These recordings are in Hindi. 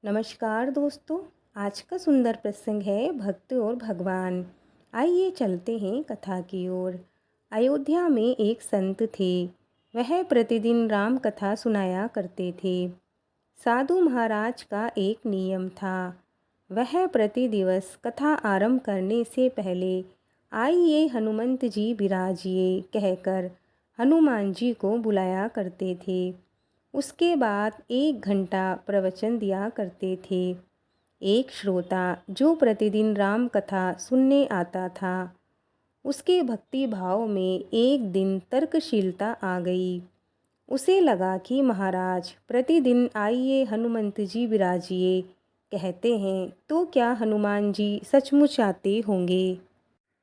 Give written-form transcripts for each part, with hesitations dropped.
नमस्कार दोस्तों। आज का सुंदर प्रसंग है भक्त और भगवान। आइए चलते हैं कथा की ओर। अयोध्या में एक संत थे। वह प्रतिदिन राम कथा सुनाया करते थे। साधु महाराज का एक नियम था। वह प्रति दिवस कथा आरंभ करने से पहले आइए हनुमंत जी विराजिए कहकर हनुमान जी को बुलाया करते थे। उसके बाद 1 घंटा प्रवचन दिया करते थे। एक श्रोता जो प्रतिदिन राम कथा सुनने आता था, उसके भक्ति भाव में एक दिन तर्कशीलता आ गई। उसे लगा कि महाराज प्रतिदिन आइए हनुमंत जी विराजिए कहते हैं, तो क्या हनुमान जी सचमुच आते होंगे।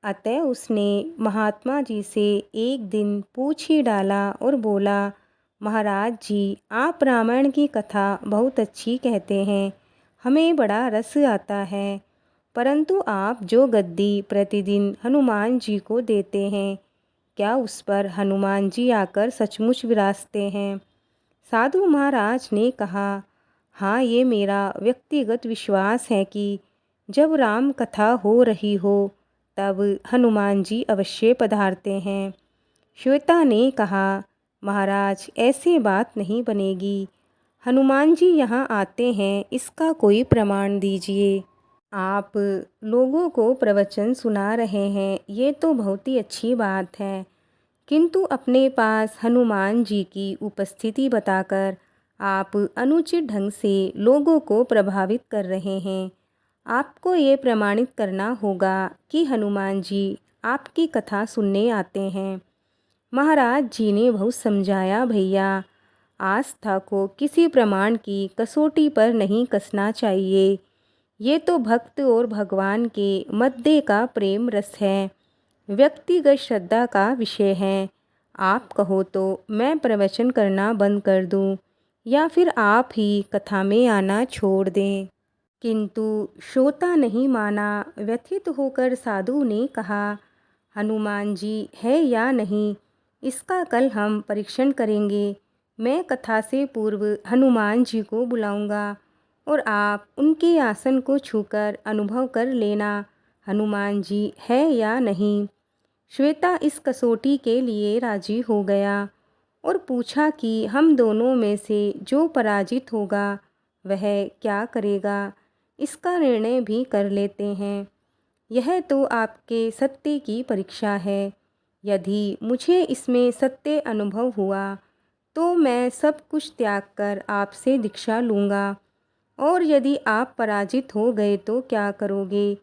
अतः उसने महात्मा जी से एक दिन पूछ ही डाला और बोला, महाराज जी आप रामायण की कथा बहुत अच्छी कहते हैं, हमें बड़ा रस आता है, परंतु आप जो गद्दी प्रतिदिन हनुमान जी को देते हैं, क्या उस पर हनुमान जी आकर सचमुच विराजते हैं। साधु महाराज ने कहा, हाँ ये मेरा व्यक्तिगत विश्वास है कि जब राम कथा हो रही हो तब हनुमान जी अवश्य पधारते हैं। श्वेता ने कहा, महाराज ऐसी बात नहीं बनेगी, हनुमान जी यहाँ आते हैं इसका कोई प्रमाण दीजिए। आप लोगों को प्रवचन सुना रहे हैं, ये तो बहुत ही अच्छी बात है, किंतु अपने पास हनुमान जी की उपस्थिति बताकर आप अनुचित ढंग से लोगों को प्रभावित कर रहे हैं। आपको ये प्रमाणित करना होगा कि हनुमान जी आपकी कथा सुनने आते हैं। महाराज जी ने बहुत समझाया, भैया आस्था को किसी प्रमाण की कसौटी पर नहीं कसना चाहिए। ये तो भक्त और भगवान के मध्य का प्रेम रस है, व्यक्तिगत श्रद्धा का विषय है। आप कहो तो मैं प्रवचन करना बंद कर दूं, या फिर आप ही कथा में आना छोड़ दें। किंतु श्रोता नहीं माना। व्यथित होकर साधु ने कहा, हनुमान जी है या नहीं इसका कल हम परीक्षण करेंगे। मैं कथा से पूर्व हनुमान जी को बुलाऊंगा और आप उनके आसन को छूकर अनुभव कर लेना हनुमान जी है या नहीं। श्वेता इस कसौटी के लिए राजी हो गया और पूछा कि हम दोनों में से जो पराजित होगा वह क्या करेगा, इसका निर्णय भी कर लेते हैं। यह तो आपके सत्य की परीक्षा है। यदि मुझे इसमें सत्य अनुभव हुआ तो मैं सब कुछ त्याग कर आपसे दीक्षा लूँगा, और यदि आप पराजित हो गए तो क्या करोगे।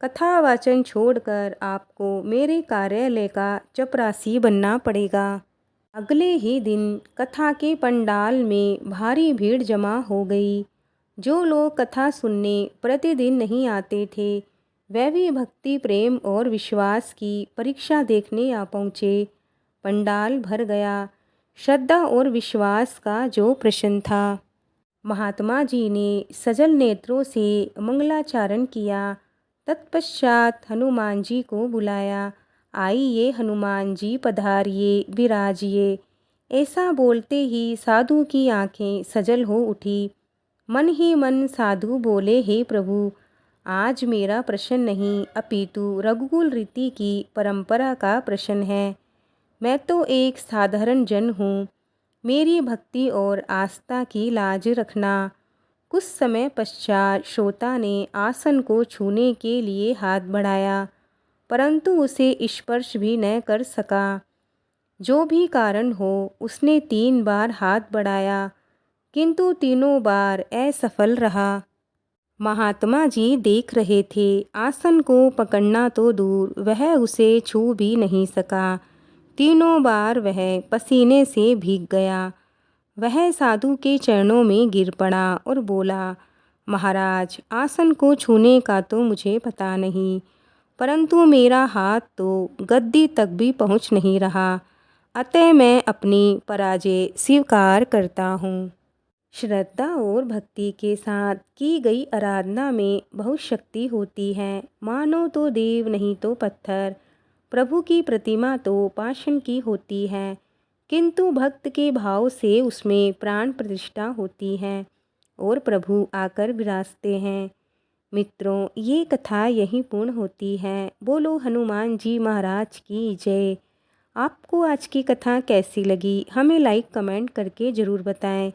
कथा वाचन छोड़कर आपको मेरे कार्यालय का चपरासी बनना पड़ेगा। अगले ही दिन कथा के पंडाल में भारी भीड़ जमा हो गई। जो लोग कथा सुनने प्रतिदिन नहीं आते थे, वह भी भक्ति प्रेम और विश्वास की परीक्षा देखने आ पहुँचे। पंडाल भर गया। श्रद्धा और विश्वास का जो प्रश्न था। महात्मा जी ने सजल नेत्रों से मंगलाचारण किया। तत्पश्चात हनुमान जी को बुलाया। आइए हनुमान जी पधारिए विराजिए। ऐसा बोलते ही साधु की आंखें सजल हो उठी। मन ही मन साधु बोले, हे प्रभु आज मेरा प्रश्न नहीं अपितु रघुकुल रीति की परंपरा का प्रश्न है। मैं तो एक साधारण जन हूँ, मेरी भक्ति और आस्था की लाज रखना। कुछ समय पश्चात श्रोता ने आसन को छूने के लिए हाथ बढ़ाया, परंतु उसे स्पर्श भी न कर सका। जो भी कारण हो, उसने 3 बार हाथ बढ़ाया, किंतु तीनों बार असफल रहा। महात्मा जी देख रहे थे, आसन को पकड़ना तो दूर, वह उसे छू भी नहीं सका। तीनों बार वह पसीने से भीग गया। वह साधु के चरणों में गिर पड़ा और बोला, महाराज आसन को छूने का तो मुझे पता नहीं, परंतु मेरा हाथ तो गद्दी तक भी पहुंच नहीं रहा, अतः मैं अपनी पराजय स्वीकार करता हूँ। श्रद्धा और भक्ति के साथ की गई आराधना में बहुत शक्ति होती है। मानो तो देव नहीं तो पत्थर। प्रभु की प्रतिमा तो पाषाण की होती है, किंतु भक्त के भाव से उसमें प्राण प्रतिष्ठा होती है। और प्रभु आकर विराजते हैं। मित्रों, ये कथा यहीं पूर्ण होती है। बोलो हनुमान जी महाराज की जय। आपको आज की कथा कैसी लगी हमें लाइक कमेंट करके ज़रूर बताएं।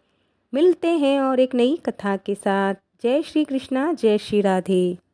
मिलते हैं और एक नई कथा के साथ। जय श्री कृष्णा, जय श्री राधे।